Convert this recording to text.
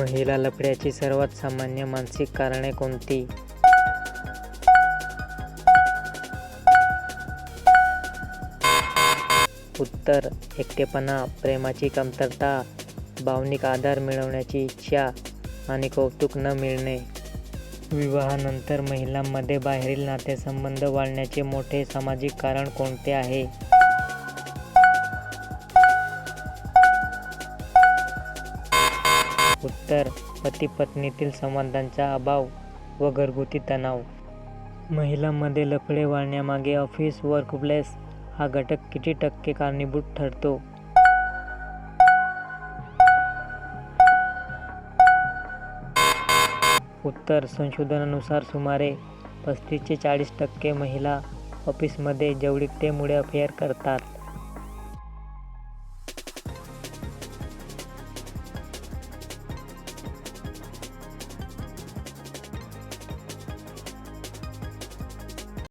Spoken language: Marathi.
महिला लफड्याची सर्वात सामान्य मानसिक कारणे कोणती? उत्तर: एकटेपणा, प्रेमाची कमतरता, भावनिक आधार मिळवण्याची इच्छा आणि कौतुक न मिळणे. विवाहानंतर महिलांमध्ये बाहेरील नातेसंबंध वाढण्याचे मोठे सामाजिक कारण कोणते आहे? उत्तर: पती-पत्नीतील संवादांचा अभाव व घरगुती तणाव. महिलांमध्ये लफडे वाढण्यामागे ऑफिस वर्कप्लेस हा घटक किती टक्के कारणीभूत ठरतो? उत्तर: संशोधनानुसार सुमारे 35 ते 40% महिला ऑफिसमध्ये जवळीकतेमुळे अफेअर करतात.